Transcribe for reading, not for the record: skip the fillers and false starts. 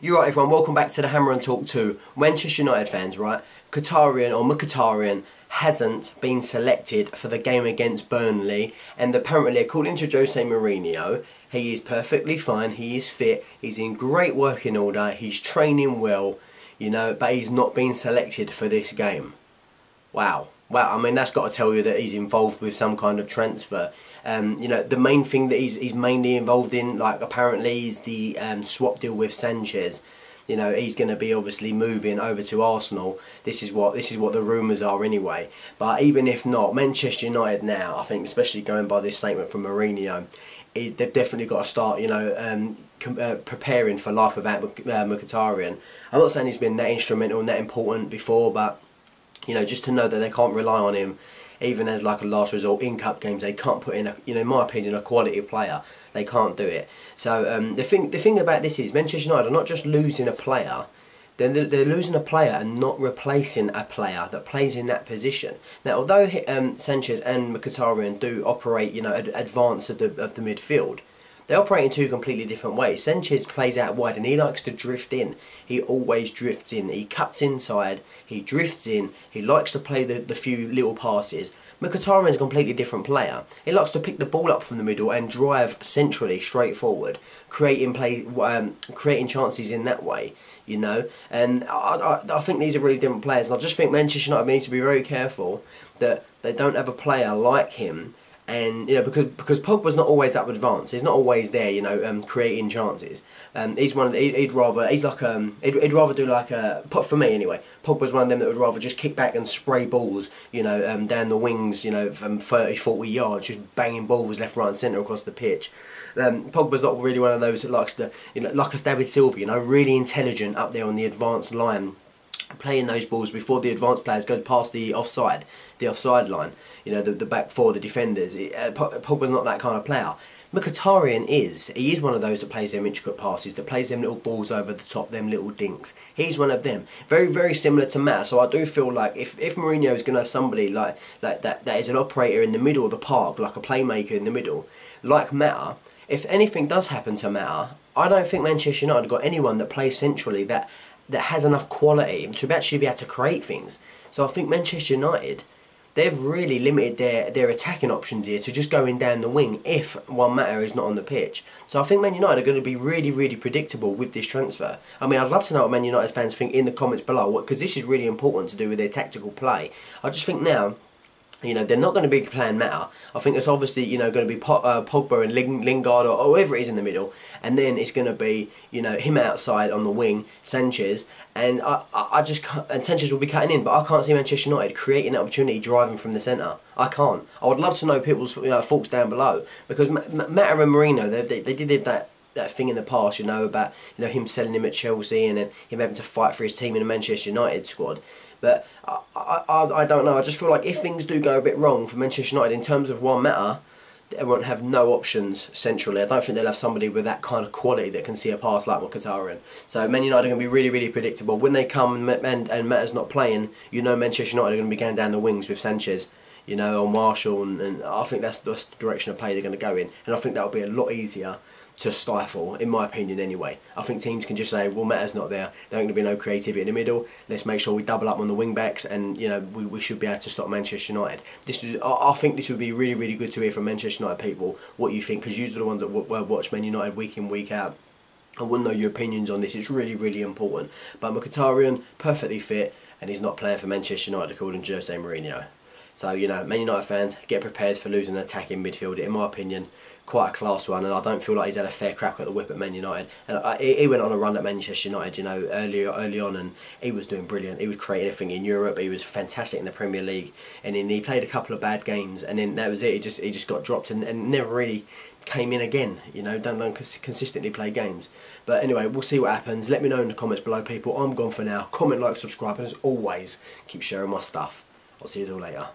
You're right, everyone, welcome back to the Hammer and Talk 2. Manchester United fans, right? Mkhitaryan hasn't been selected for the game against Burnley, and apparently, according to Jose Mourinho, he is perfectly fine, he is fit, he's in great working order, he's training well, you know, but he's not been selected for this game. Wow. I mean, that's got to tell you that he's involved with some kind of transfer. You know, the main thing that he's mainly involved in, like, apparently, is the swap deal with Sanchez. You know, he's going to be obviously moving over to Arsenal. This is what the rumours are anyway. But even if not, Manchester United now, I think, especially going by this statement from Mourinho, they've definitely got to start, you know, preparing for life without Mkhitaryan. I'm not saying he's been that instrumental and that important before, but you know, just to know that they can't rely on him, even as like a last resort in cup games. They can't put in, you know, in my opinion, a quality player. They can't do it. So the thing about this is Manchester United are not just losing a player. They're losing a player and not replacing a player that plays in that position. Now, although Sanchez and Mkhitaryan do operate, you know, advance of the midfield, they operate in two completely different ways. Sanchez plays out wide and he likes to drift in. He always drifts in. He cuts inside, he drifts in, he likes to play the few little passes. Mkhitaryan is a completely different player. He likes to pick the ball up from the middle and drive centrally, straight forward, creating chances in that way, you know. And I think these are really different players. And I just think Manchester United need to be very careful that they don't have a player like him. And you know, because Pogba's not always up advanced, he's not always there, you know, creating chances. He's one of the, he'd rather do like a, for me anyway, Pogba's one of them that would rather just kick back and spray balls, you know, down the wings, you know, from 30-40 yards, just banging balls left, right, and centre across the pitch. Pogba's not really one of those that likes to, you know, like a David Silva, you know, really intelligent up there on the advanced line, playing those balls before the advanced players go past the offside line, you know, the back four, the defenders. Pogba's not that kind of player. Mkhitaryan is. He is one of those that plays them intricate passes, that plays them little balls over the top, them little dinks. He's one of them. Very, very similar to Mata. So I do feel like if Mourinho is going to have somebody like that is an operator in the middle of the park, like a playmaker in the middle, like Mata, if anything does happen to Mata, I don't think Manchester United have got anyone that plays centrally that has enough quality to actually be able to create things. So I think Manchester United, they've really limited their attacking options here to just going down the wing if Juan Mata is not on the pitch. So I think Man United are going to be really, really predictable with this transfer. I mean, I'd love to know what Man United fans think in the comments below, because this is really important to do with their tactical play. I just think now, you know, they're not going to be playing Mata. I think it's obviously, you know, going to be Pogba and Lingard or whoever it is in the middle, and then it's going to be, you know, him outside on the wing, Sanchez, and I just can't, and Sanchez will be cutting in, but I can't see Manchester United creating an opportunity driving from the centre. I can't. I would love to know people's, you know, thoughts down below, because Mata and Mourinho, they did that thing in the past, you know, about, you know, him selling him at Chelsea and then him having to fight for his team in a Manchester United squad. But I don't know. I just feel like if things do go a bit wrong for Manchester United in terms of Juan Mata, they won't have no options centrally. I don't think they'll have somebody with that kind of quality that can see a pass like Mkhitaryan. So Man United are going to be really, really predictable. When they come and Mata's not playing, you know Manchester United are going to be going down the wings with Sanchez, you know, or Marshall, and I think that's the direction of play they're going to go in. And I think that'll be a lot easier to stifle, in my opinion anyway. I think teams can just say, well, Mata's not there, there ain't going to be no creativity in the middle, let's make sure we double up on the wing backs, and you know, we should be able to stop Manchester United. I think this would be really, really good to hear from Manchester United people what you think, because you're the ones that watch Man United week in, week out. I want to know your opinions on this. It's really, really important. But Mkhitaryan, perfectly fit, and he's not playing for Manchester United according to Jose Mourinho. So, you know, Man United fans, get prepared for losing an attacking midfielder. In my opinion, quite a class one, and I don't feel like he's had a fair crack at the whip at Man United. And he went on a run at Manchester United, you know, early on, and he was doing brilliant. He was creating everything in Europe. He was fantastic in the Premier League, and then he played a couple of bad games, and then that was it. He just got dropped and never really came in again, you know, don't consistently play games. But anyway, we'll see what happens. Let me know in the comments below, people. I'm gone for now. Comment, like, subscribe, and as always, keep sharing my stuff. I'll see you all later.